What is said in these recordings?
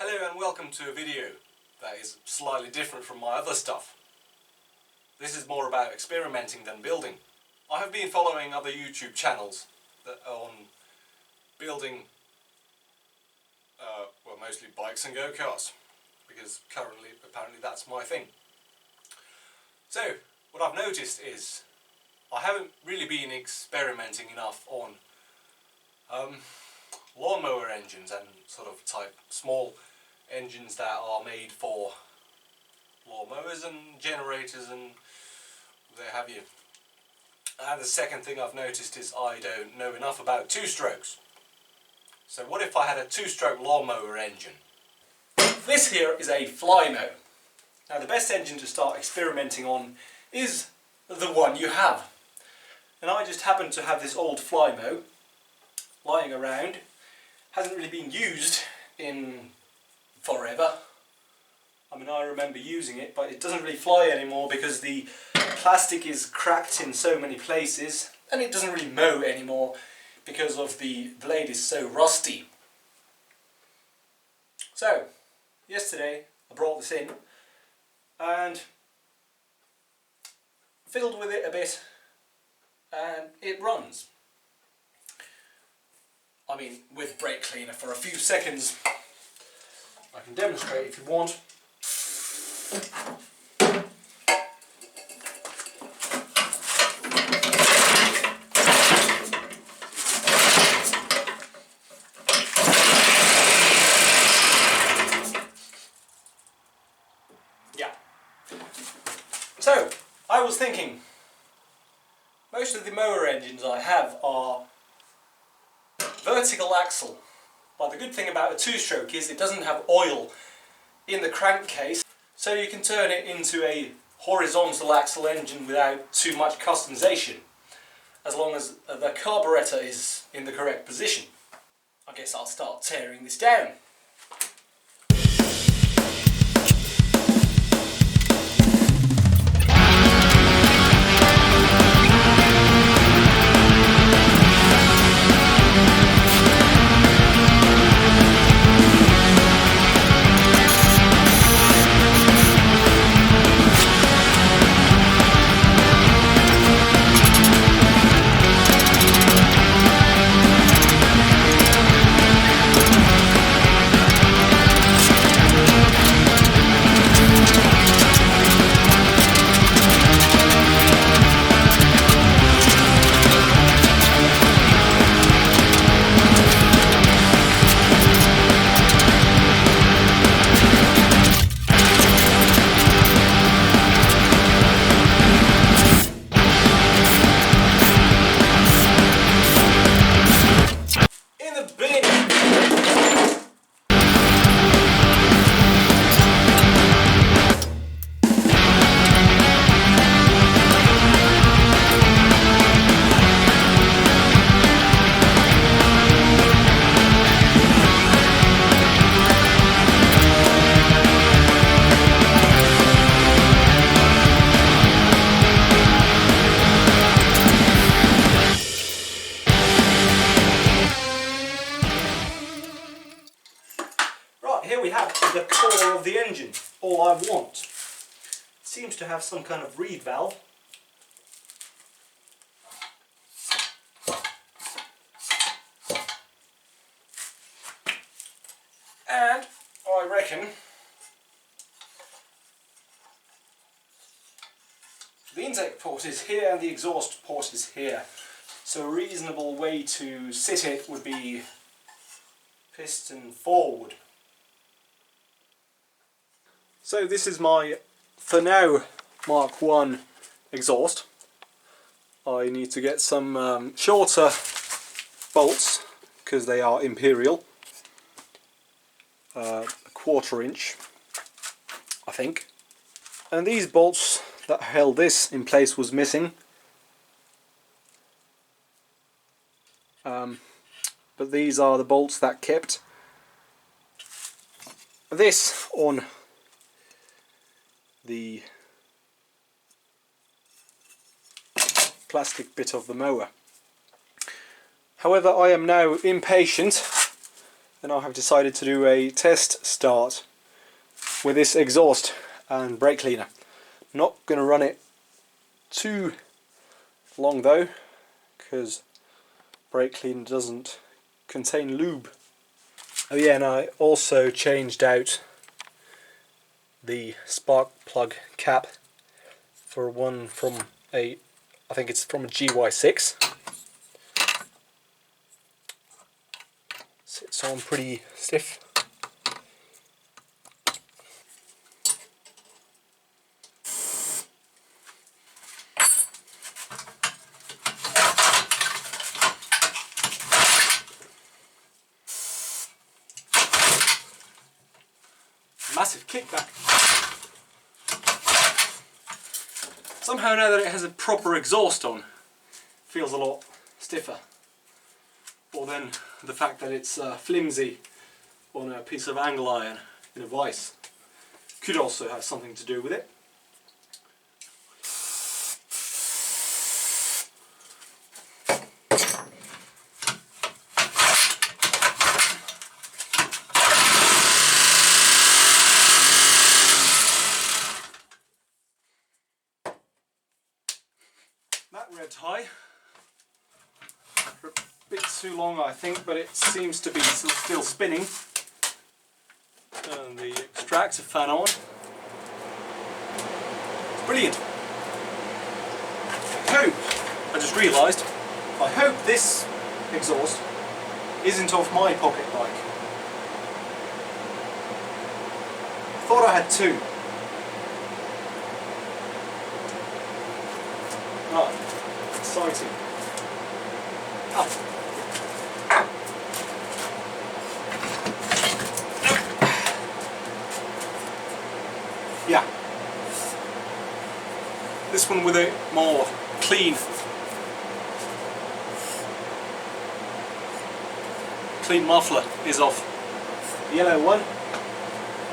Hello and welcome to a video that is slightly different from my other stuff. This is more about experimenting than building. I have been following other YouTube channels that are on building, well, mostly bikes and go-karts, because currently, apparently that's my thing. So, what I've noticed is I haven't really been experimenting enough on lawnmower engines and sort of type small engines that are made for lawnmowers and generators and there have you. And the second thing I've noticed is I don't know enough about two-strokes. So what if I had a two-stroke lawnmower engine? This here is a Flymo. Now the best engine to start experimenting on is the one you have. And I just happen to have this old Flymo lying around. Hasn't really been used in forever. I mean, I remember using it, but it doesn't really fly anymore because the plastic is cracked in so many places, and it doesn't really mow anymore because of the blade is so rusty. So, yesterday I brought this in and fiddled with it a bit, and it runs. I mean, with brake cleaner for a few seconds. I can demonstrate if you want. Yeah. So, I was thinking, most of the mower engines I have are vertical axle, but the good thing about a two-stroke is it doesn't have oil in the crankcase, so you can turn it into a horizontal axle engine without too much customization, as long as the carburetor is in the correct position. I guess I'll start tearing this down. Here we have the core of the engine, all I want. It seems to have some kind of reed valve. And I reckon the intake port is here and the exhaust port is here. So a reasonable way to sit it would be piston forward. So this is my, for now, Mark 1 exhaust. I need to get some shorter bolts, because they are imperial. A 1/4 inch, I think. And these bolts that held this in place was missing. But these are the bolts that kept this on the plastic bit of the mower. However, I am now impatient and I have decided to do a test start with this exhaust and brake cleaner. Not going to run it too long though, because brake cleaner doesn't contain lube. Oh yeah, and I also changed out the spark plug cap for one from I think it's from a GY6. Sits on pretty stiff. Massive kickback. Somehow now that it has a proper exhaust on, feels a lot stiffer. Or then the fact that it's flimsy on a piece of angle iron in a vise could also have something to do with it. That red tie, for a bit too long I think, but it seems to be still spinning. And the extractor fan on. Brilliant. I just realised, I hope this exhaust isn't off my pocket bike. Thought I had two. Ah, exciting. Ah. Yeah. This one with a more clean muffler is off the yellow one.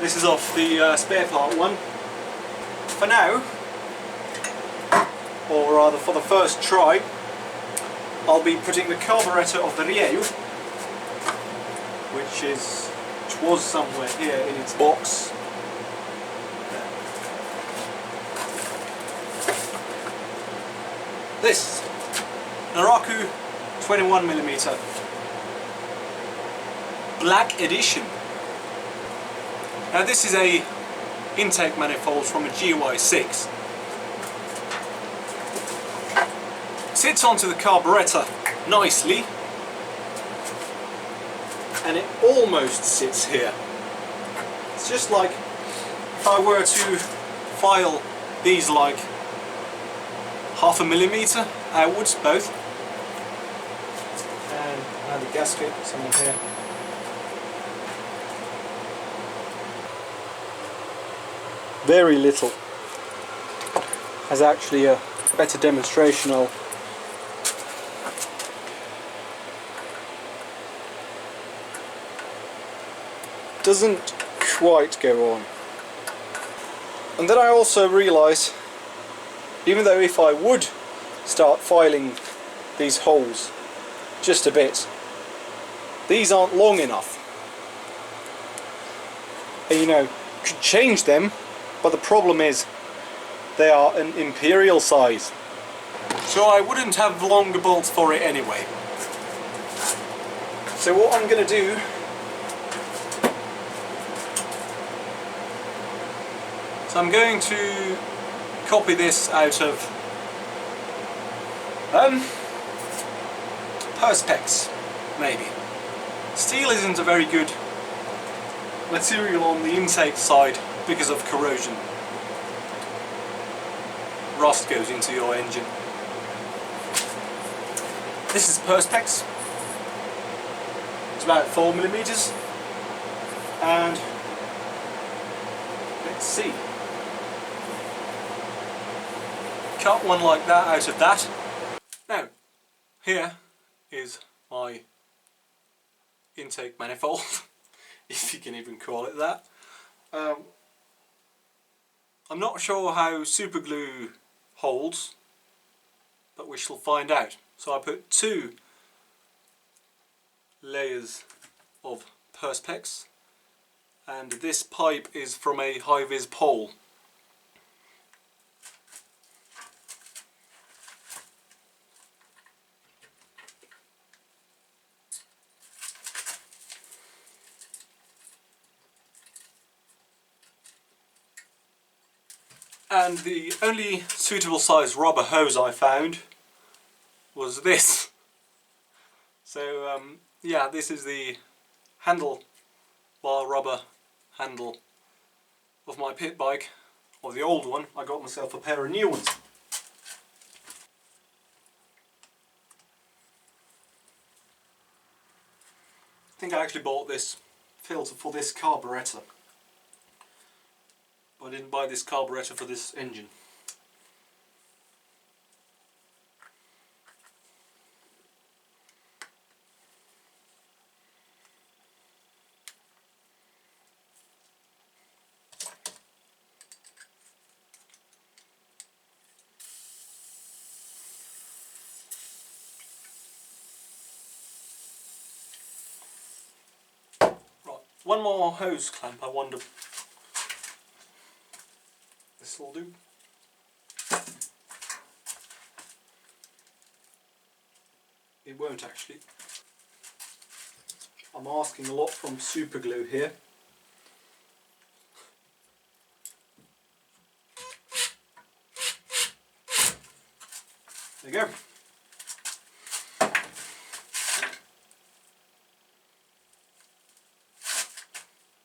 This is off the spare part one. For now, or rather for the first try, I'll be putting the carburetor of the Reglue, which was somewhere here in its box. This Naraku 21mm Black Edition. Now this is a intake manifold from a GY6. Sits onto the carburetor nicely, and it almost sits here. It's just like if I were to file these like 0.5 millimeter outwards, both. And now the gasket, somewhere here. Very little. As actually a better demonstration, I'll doesn't quite go on. And then I also realise, even though if I would start filing these holes just a bit, these aren't long enough. And you know, you could change them, but the problem is they are an imperial size. So I wouldn't have longer bolts for it anyway. So what I'm going to do, I'm going to copy this out of Perspex, maybe. Steel isn't a very good material on the intake side because of corrosion. Rust goes into your engine. This is Perspex. It's about 4mm, and let's see. Cut one like that out of that. Now, here is my intake manifold, if you can even call it that. I'm not sure how super glue holds, but we shall find out. So I put 2 layers of perspex, and this pipe is from a high-vis pole. And the only suitable size rubber hose I found was this. So yeah, this is the handle bar rubber handle of my pit bike, or the old one. I got myself a pair of new ones. I think I actually bought this filter for this carburetor, but I didn't buy this carburetor for this engine. Right, one more hose clamp. I wonder this will do. It won't actually. I'm asking a lot from super glue here. There you go.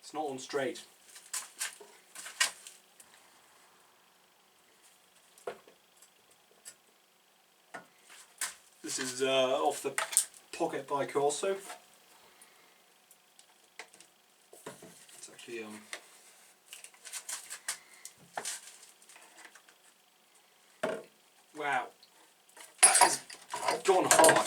It's not on straight. This is off the pocket bike also. It's actually wow, that has gone hard.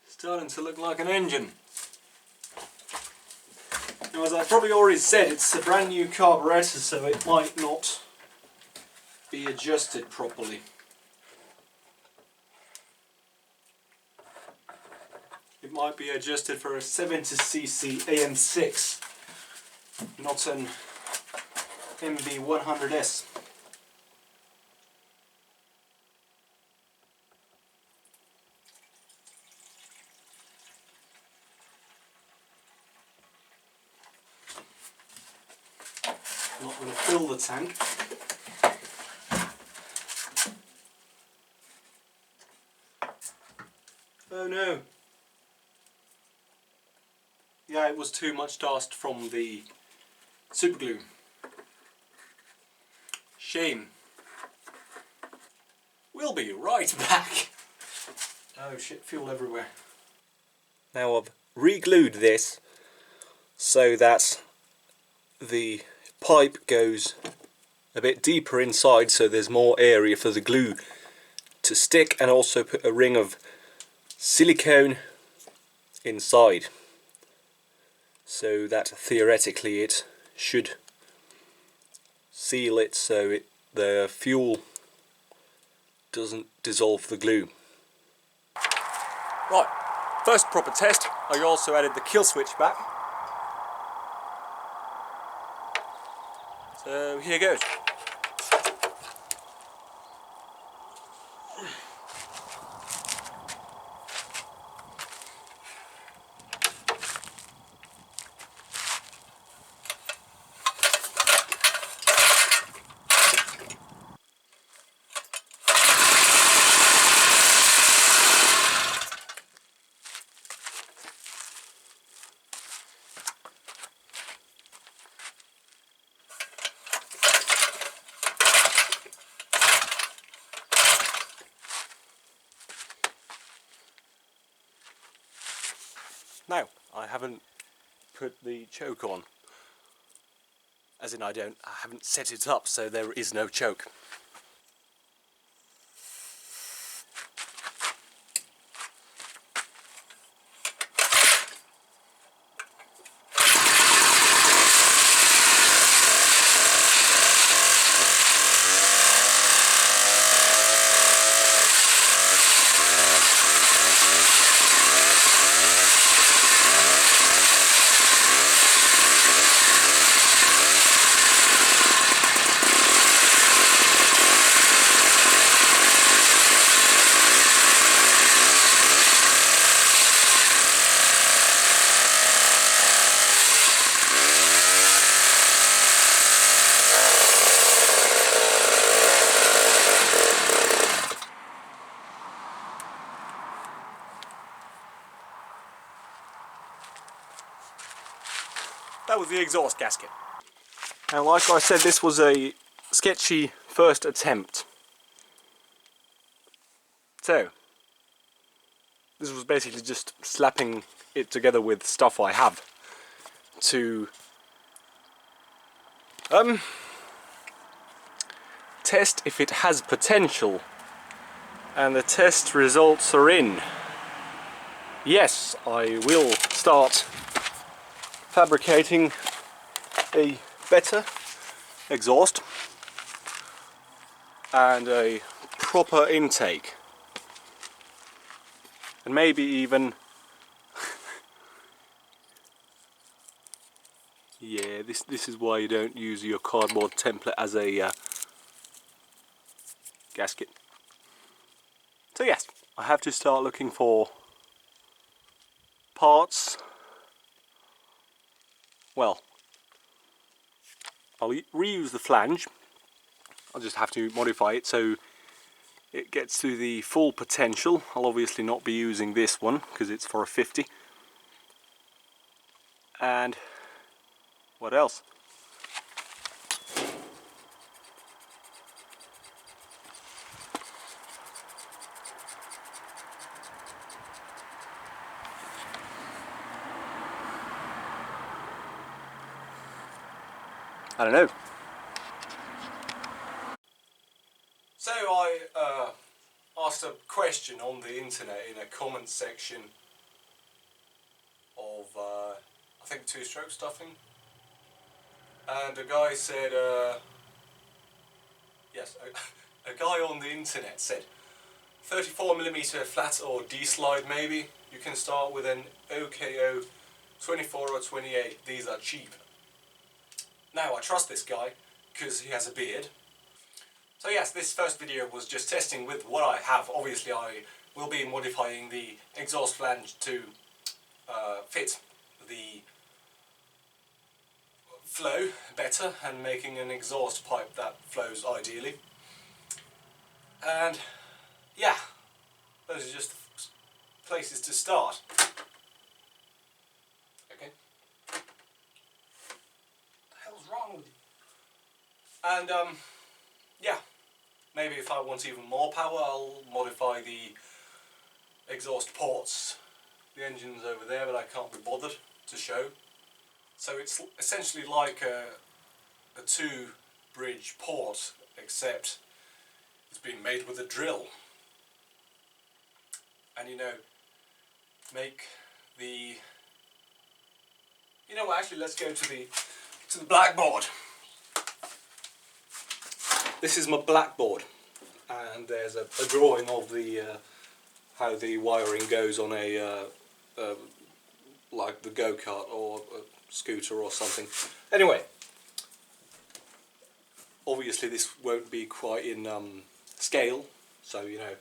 Starting to look like an engine. Now, as I probably already said, it's a brand new carburetor, so it might not be adjusted properly. It might be adjusted for a 70cc AM6, not an MV100S. I'm not going to fill the tank. Oh no. Yeah, it was too much dust from the super glue. Shame. We'll be right back. Oh shit, fuel everywhere. Now I've re-glued this so that the pipe goes a bit deeper inside, so there's more area for the glue to stick, and also put a ring of silicone inside, so that theoretically it should seal it so the fuel doesn't dissolve the glue. Right, first proper test. I also added the kill switch back. So here goes. Now, I haven't put the choke on, as in I haven't set it up, so there is no choke. was the exhaust gasket. And like I said, this was a sketchy first attempt. So, this was basically just slapping it together with stuff I have to test if it has potential. And the test results are in. Yes, I will start fabricating a better exhaust and a proper intake, and maybe even yeah, this is why you don't use your cardboard template as a gasket. So yes, I have to start looking for parts. Well, I'll reuse the flange. I'll just have to modify it so it gets to the full potential. I'll obviously not be using this one because it's for a 50. And what else? I don't know. So I asked a question on the internet in a comment section of I think two-stroke stuffing, and a guy said yes, a guy on the internet said 34mm flat or D-slide maybe. You can start with an OKO 24 or 28. These are cheap. Now I trust this guy because he has a beard. So yes, this first video was just testing with what I have. Obviously I will be modifying the exhaust flange to fit the flow better and making an exhaust pipe that flows ideally. And yeah, those are just places to start. Okay. What the hell's wrong with you? And yeah, maybe if I want even more power, I'll modify the exhaust ports. The engine's over there, but I can't be bothered to show. So it's essentially like a two-bridge port, except it's been made with a drill. And you know, make the... You know what, actually let's go to the blackboard. This is my blackboard, and there's a drawing of the how the wiring goes on a like the go-kart or a scooter or something. Anyway, obviously this won't be quite in scale, so you know.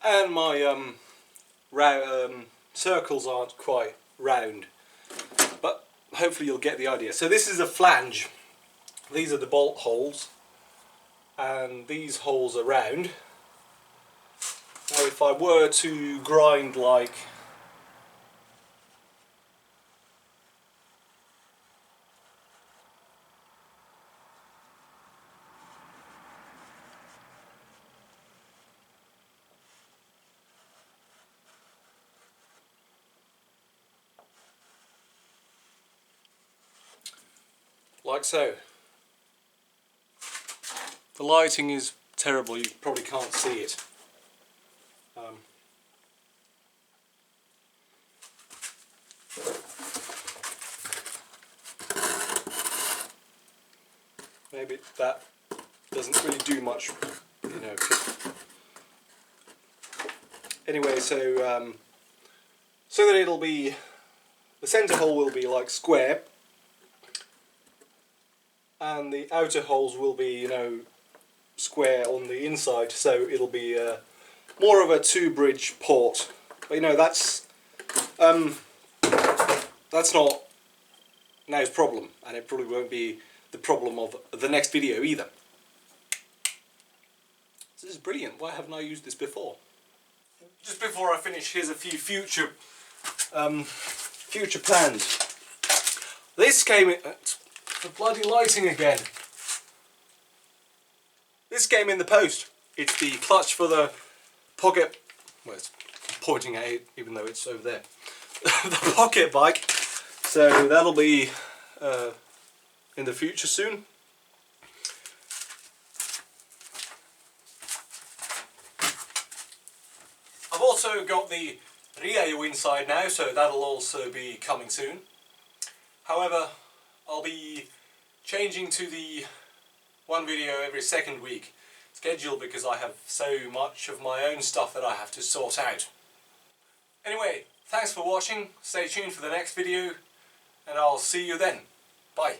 And my circles aren't quite round, but hopefully you'll get the idea. So this is a flange. These are the bolt holes, and these holes are round. Now if I were to grind like so. The lighting is terrible, you probably can't see it. Maybe that doesn't really do much, you know. Anyway, so so that it'll be, the centre hole will be like square, and the outer holes will be, you know, square on the inside, so it'll be more of a two-bridge port. But you know, that's that's not now's problem, and it probably won't be the problem of the next video either. This is brilliant. Why haven't I used this before? Just before I finish, here's a few future plans. This came in the bloody lighting again. This came in the post. It's the clutch for the pocket. Well, it's pointing at it, even though it's over there. The pocket bike. So that'll be in the future soon. I've also got the Reglue inside now, so that'll also be coming soon. However, I'll be changing to the one video every second week schedule because I have so much of my own stuff that I have to sort out. Anyway, thanks for watching, stay tuned for the next video, and I'll see you then. Bye.